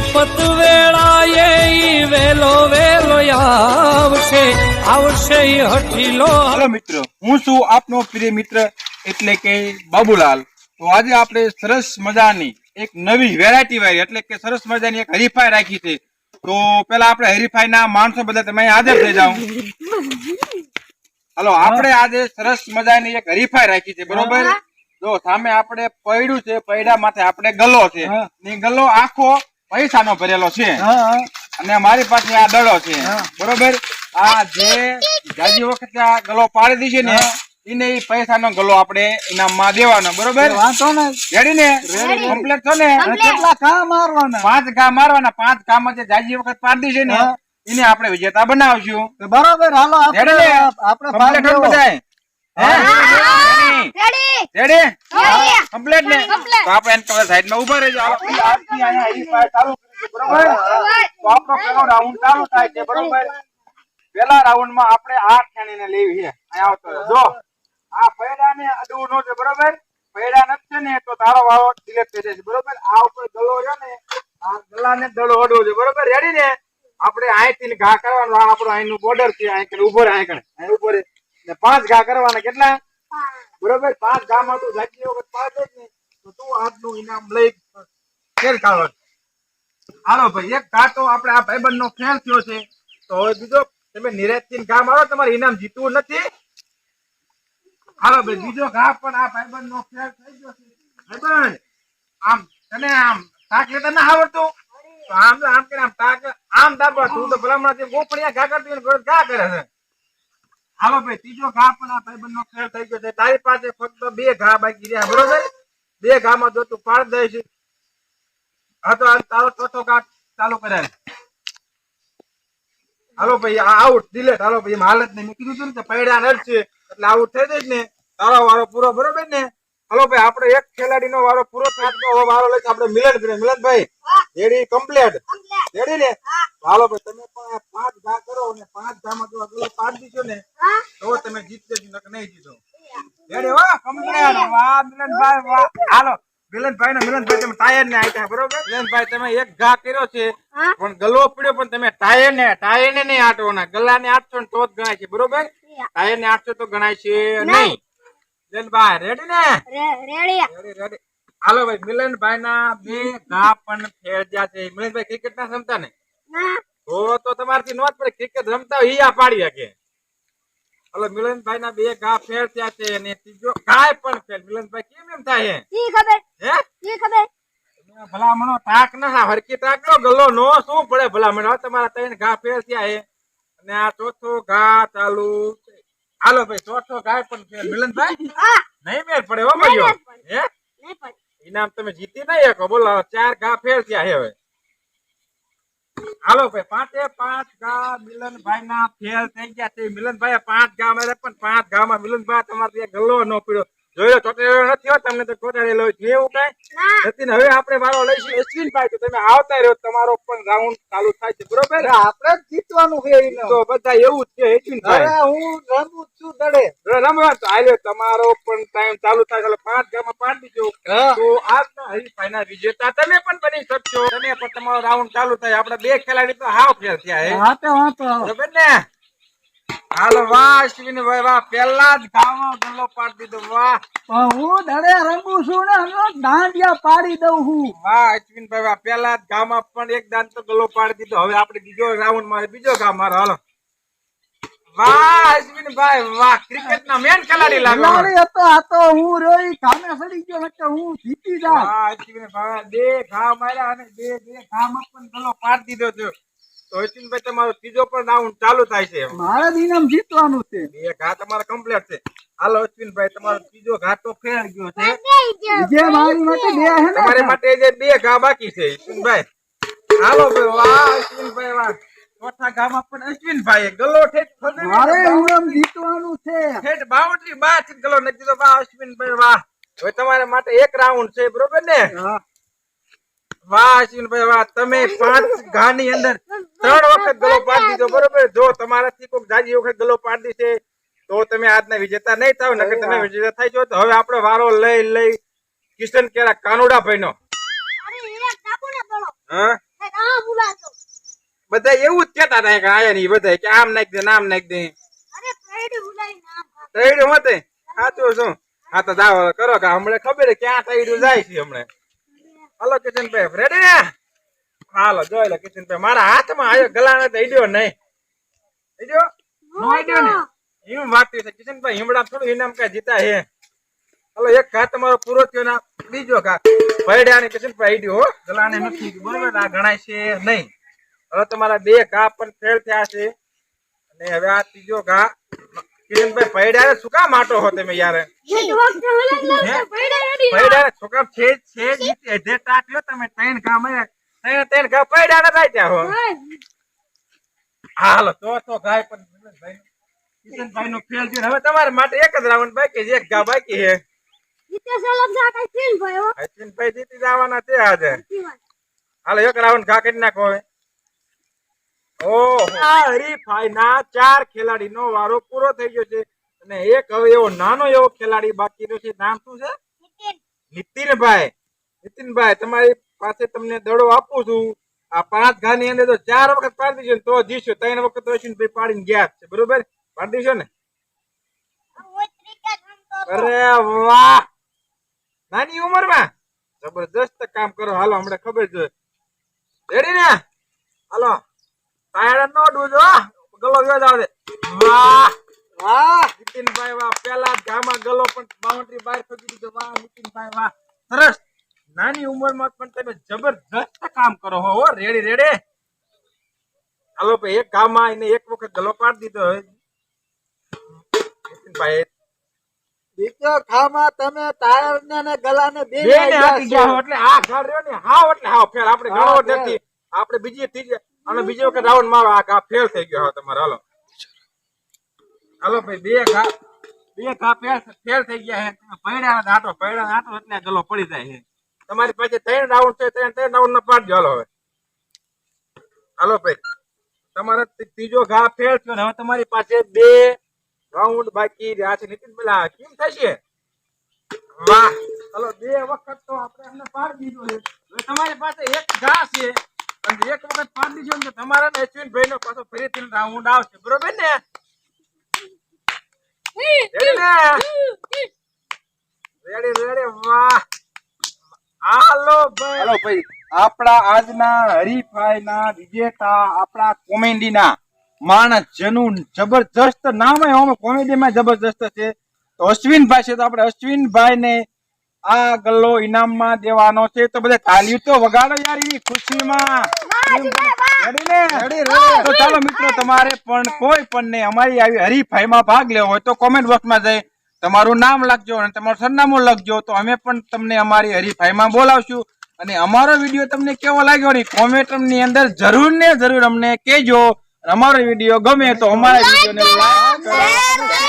પત વેળાએ ઈ વેલો વેલો આવશે આવશે ઈ હઠીલો. હેલો મિત્રો, હું છું આપનો પ્રિય મિત્ર એટલે કે બાબુલાલ. તો આજે આપણે સરસ મજાની એક નવી વેરાયટી વાળી એટલે કે સરસ મજાની એક હરીફાઈ રાખી છે. તો પેલા આપણે હરીફાઈ ના માણસો બધા તમે હાજર થઈ જાઓ. હાલો, આપણે આજે સરસ મજાની એક હરીફાઈ રાખી છે, બરોબર? જો સામે આપણે પૈડું છે, પૈડા માથે આપણે ગલ્લો છે, ને ગલ્લો આખો પૈસાનો ભરેલો છે, અને મારી પાસે આ દડો છે, બરોબર? આ જે જાજી વખત આ ગલ્લો પાડી દીધી ને એને ઈ પૈસાનો ગલ્લો આપણે ઇનામમાં દેવાનો, બરોબર? વાંધો ને રેડી ને? કમ્પ્લીટ છો ને? કેટલા ઘા મારવાના? 5 ઘા મારવાના. 5 ઘામાં જે જાજી વખત પાડી દીધી ને એને આપણે વિજેતા બનાવશું, બરોબર. હાલો આપણે ભાગ લેવો. રેડી કમ્પ્લીટ ને? તો આપણે એને કવર સાઈડ માં ઉભા રહેજો. આજથી અહીંયા હરીફાઈ ચાલુ કરીશું, બરોબર? તો આપણો પહેલો રાઉન્ડ ચાલુ થાય છે, બરોબર? પહેલા રાઉન્ડ માં આપણે 8 ખેણીને લેવી છે. અહીંયા આવતો જો આ પૈડાને અડવું નો છે, બરોબર? પૈડા નથી ને તો તારો વાળો સિલેક્ટ થઈ જશે, બરોબર? આ ઉપર ગલ્લો છે ને, આ ગલ્લાને દડો અડવો છે, બરોબર? રેડી ને? આપણે અહીંથી ઘા કરવાનો. આ આપણો અહીંનું બોર્ડર છે, અહીં ઉભો રહે, અહીં ઉભો રહે ને 5 ઘા કરવાના. કેટલા? બરોબર? 5 ઘામાં તું જાજી વખત પાડે ને તો તું આજનું ઇનામ લઈ ફેર ખાવ. હાલો ભાઈ, એક ઘા તો આપણે આ ભાઈબંધ નો ફેલ થયો છે. તો હવે બીજો તમે નિરાજથી ઘા મારો, તમારે ઇનામ જીતવું નથી. હાલો ભાઈ, બીજો ઘા પણ આ ભાઈબંધ નો ફેલ થઈ ગયો છે. ભાઈબંધ આમ તને આમ તાક લેતા ના આવડતું તો આમ કે આમ તાક આમ દાબા. તું તો ભલામણ ગોપડિયા ઘા કરતી હોય ઘા કરે છે. હાલો ભાઈ, ત્રીજો ઘા પણ આ ભાઈબંધ નો ફેલ થઈ ગયો છે. તારી પાસે ફક્ત 2 ઘા બાકી રહ્યા, બરોબર? 2 ઘામાં જો તું પાડ દઈશ. હા તો તારો ચોથો ઘા ચાલુ કરાય. હાલો ભાઈ, આ આઉટ ડિલેટ. હાલો ભાઈ, એમ હાલત નહીં. મેં કીધું હતું ને કે પૈડા નડશે એટલે આઉટ થઈ જઈશ ને. તારો વારો પૂરો, બરોબર ને? હાલો ભાઈ, આપણે એક ખેલાડી નો વારો પૂરો થાય વારો લઈશ આપણે મિલનભાઈ. Ready complete? રેડી ને? હાલો ભાઈ, તમે પણ 5 ઘા કરો અને 5 ઘામાં જો અગલો પાડ દીધો ને તો તમે જીતજો, નહીં જીતો. રેડી? વાહ કમ્પ્લીટ. વાહ મિલનભાઈ, વાહ. હાલો મિલનભાઈ તમે ટાયર ને આયા, બરોબર? મિલનભાઈ, તમે એક ઘા કર્યો છે પણ ગલ્લો પડ્યો, પણ તમે ટાયર ને નહીં આટવાના. ગલ્લા ને આટશો ને તો જ ગણાય છે, બરોબર? ટાયર ને આટશો તો ગણાય છે નહીં. મિલનભાઈ રેડી ને? રેડી. હાલો ભાઈ, મિલનભાઈ ના 2 ઘા પણ ફેર ગયા છે. મિલનભાઈ ક્રિકેટ ના રમતા ને? તો તમારથી નોંધ પડે. ક્રિકેટ રમતા હોય ઈ આ પાડી શકે. હાલો, મિલનભાઈ ના 2 ઘા ફેર થયા છે અને ત્રીજો ઘા પણ ફેર. મિલનભાઈ કેમ એમ થાય હે? ભલામણો તાક ના હરકી તાક નો ગલ્લો નો શું પડે ભલામણ. તમારા 3 ઘા ફેર થયા છે અને આ ચોથો ઘા ચાલુ. હાલો ભાઈ, ચોથો ઘા પણ ફેર. મિલનભાઈ નહીં મેળ પડે હો ભાઈઓ. હે ઇનામ તમે જીતી નહીં શકો. બોલો, 4 ઘા ફેર થયા છે હવે. હાલો ભાઈ, 5 ઘા મિલનભાઈ ના ફેલ થઈ ગયા છે. મિલનભાઈ 5 ઘા મારે પણ 5 ઘામાં મિલનભાઈ તમારે ગલ્લો નો પીડ્યો. જોયો ચોટેલો નથી હો, તમને તો ચોટેલો જેવું કઈ નથી ને. હવે આપણે વારો લઈશું અશ્વિનભાઈ. તો તમે આવતા રહ્યો, તમારો પણ રાઉન્ડ ચાલુ થાય છે, બરોબર? આપણે જ જીતવાનું છે. તો બધા એવું જ છે અશ્વિનભાઈ. હું રમું છું દડે રમવા તો આલ્યો, તમારો પણ ટાઈમ ચાલુ થાય. 5 ઘામાં પાડી દીધો તો આજના હરીફાઈના વિજેતા તમે પણ બની શકશો. તમે પણ તમારો રાઉન્ડ ચાલુ થાય. આપડા 2 ખેલાડી તો હાવ ફેલ થયા છે, બરોબર ને? હાલો, વાહ અશ્વિનભાઈ, વાહ. પહેલા જ ઘામાં ગલ્લો પાડી દીધો. વાહ, હું દડે રમું છું ને દાંડિયા પાડી દઉં છું. વાહ અશ્વિનભાઈ, વાહ. પહેલા જ ઘામાં પણ એક દાન તો ગલ્લો પાડી દીધો. હવે આપણે બીજો રાઉન્ડ માં બીજો ઘા મારો. હાલો, વાહ અશ્વિનભાઈ, વાહ. ક્રિકેટ ના મેન ખેલાડી લાગો. આ તો હું રોઈ સામે સડી ગયો એટલે હું જીતી જાઉં. વાહ અશ્વિનભાઈ, 2 ઘા માર્યા અને 2 ઘામાં પણ ગલ્લો પાડી દીધો છે. તો અશ્વિનભાઈ, તમારો ત્રીજો પણ રાઉન્ડ ચાલુ થાય છે. મારે ઇનામ જીતવાનું છે. 2 ઘા તમારા કમ્પ્લીટ છે. હાલો અશ્વિનભાઈ, તમારો ત્રીજો ઘા તો ફેર ગયો છે. જે મારી માટે 2 હે ને, તમારી માટે જે 2 ઘા બાકી છે અશ્વિનભાઈ. હાલો ભાઈ, વાહ અશ્વિનભાઈ, વાહ. ચોથા ઘામાં પણ અશ્વિનભાઈ ગલ્લો મારે ઇનામ જીતવાનું છે. બાઉન્ડ્રી બહાર થી ગલ્લો નથી દીધો. વાહ અશ્વિનભાઈ, વાહ. હવે તમારા માટે 1 રાઉન્ડ છે, બરોબર ને? વાહ અશ્વિનભાઈ, વાહ. તમે 5 ઘા ની અંદર 3 વખત ગલ્લો પાડી દીધો, બરોબર? જો તમારાથી કોઈ જાજી વખત ગલ્લો પાડી દીધો તો તમે આજના વિજેતા નહીં થાવ. નકર તમે વિજેતા થઈ જાવ. તો હવે આપણે વારો લઈ કિશન કેરા કાનુડા ભાઈ નો. હા બધા એવું જ કહેતા હતા કે આયા નહીં બધા કે આમ નાખ દે નામ નાખ દે તૈડું હોતે સાચું શું હા તો જાવ કરો કે હમણાં ખબર છે ક્યાં તૈડું જાય છે હમણાં હાલો કિશનભાઈ રેડી ને હાલો જોઈ લો કિશનભાઈ મારા હાથમાં આવ્યો ગલાને તો ઈડ્યો નહીં ઈડ્યો નો ઈડ્યો ને એમ વાત છે કિશનભાઈ હિમડા થોડું ઇનામ કઈ જીતા હે હાલો એક ઘા તમારો પૂરો થયો ના બીજો ઘા ભયડ્યા ને કિશનભાઈ ઈડ્યો હો ગલાને નથી બરોબર આ ગણાય છે નહીં હવે તમારા બે ઘા પણ ફેલ થયા છે અને હવે આ ત્રીજો ઘા કિશનભાઈ ભયડ્યા શું કામ માટો હો તમે યાર ભયડ્યા શું કામ છે જે ટાટ્યો તમે ત્રણ ઘા મળ્યા ત્રણ ઘા ભયડ્યા ના થાય ત્યાં હો હાલો તો ગાય પણ કિશનભાઈ નો ફેલ થયો હવે તમારા માટે એક જ રાઉન્ડ બાકી છે એક ઘા બાકી છે કિશનભાઈ જીતી જવાના છે આજે હાલો એક રાઉન્ડ ઘા કરી નાખો હવે હરીફાઈ ના 4 ખેલાડી નો વારો પૂરો થઈ ગયો છે અને એક હવે એવો નાનો એવો ખેલાડી બાકી રહ્યો છે નામ શું છે નીતિનભાઈ તમારી પાસે તમને દડો આપું છું આ 5 ઘા ની અંદર તો 4 વખત પાડી દીધો તો જીતશો 3 વખત તો અશ્વિનભાઈ પાડીને ગયા છે બરોબર પાડી દીધો ને અરે વાહ નાની ઉંમર માં જબરદસ્ત કામ કરો હાલો હમણાં ખબર છે રેડી ને હાલો પાયડા નો ડૂજો ગલો વ્યો જાવ દે વાહ વાહ નીતિનભાઈ વાહ પેલા ગામમાં ગલો પણ બાઉન્ડરી બહાર ફેંકી દીધો વાહ નીતિનભાઈ વાહ સરસ નાની ઉંમરમાં પણ તમે જબરદસ્ત કામ કરો હો રેડી હાલો ભાઈ એક ગામમાં એને એક વખત ગલો પાડી દીધો નીતિનભાઈ બીજો ખામાં તમે ટાયર ને ગલાને બે હાકી ગયા હો એટલે આ ઘર રહ્યો ને હાવ એટલે હાવ ફેલ આપણે ગણો નથી આપણે બીજી ત્રીજી અને બીજી વખત રાઉન્ડ મારો આ ઘા ફેલ થઈ ગયો તમારે હાલો ભાઈ બે ઘા ફેલ થઈ ગયા છે ભયડા આટો એટલે ગલો પડી જાય છે તમારી પાસે 3 રાઉન્ડ છે 3 રાઉન્ડ ના પાડજો હાલો ભાઈ તમારો ત્રીજો ઘા ફેલ થયો ને હવે તમારી પાસે 2 રાઉન્ડ બાકી રહ્યા છે નીતિનભાઈ કેમ થશે વાહ હાલો 2 વખત તો આપણે એમને પાડી દીધો છે હવે તમારી પાસે એક ઘા છે અને એક વખત પાડી દીધો ને તમારા અશ્વિનભાઈ નો પાછો ફરીથી રાઉન્ડ આવશે બરોબર ને રેડી વાહ હાલો ભાઈ આપણા આજના હરીફાઈના વિજેતા આપણા કોમેડીના માણસ જેનું જબરજસ્ત નામ હોય કોમેડીમાં જબરજસ્ત છે તો અશ્વિનભાઈ છે તો આપણે અશ્વિનભાઈ ને આ ગલ્લો ઇનામમાં દેવાનો છે તો બધા તાલીઓ તો વગાડો યાર એની ખુશીમાં તો ચાલો મિત્રો તમારે પણ કોઈ પણ ને અમારી આવી હરીફાઈમાં ભાગ લેવો હોય તો કોમેન્ટ બોક્સમાં જઈ તમારું નામ લખજો અને તમારું સરનામું લખજો તો અમે પણ તમને અમારી હરીફાઈમાં બોલાવશું અને અમારો વિડીયો તમને કેવો લાગ્યો ને કોમેન્ટ ની અંદર જરૂર ને જરૂર અમને કહેજો અમારો વિડીયો ગમે તો અમારા વિડીયોને લાઈક કરો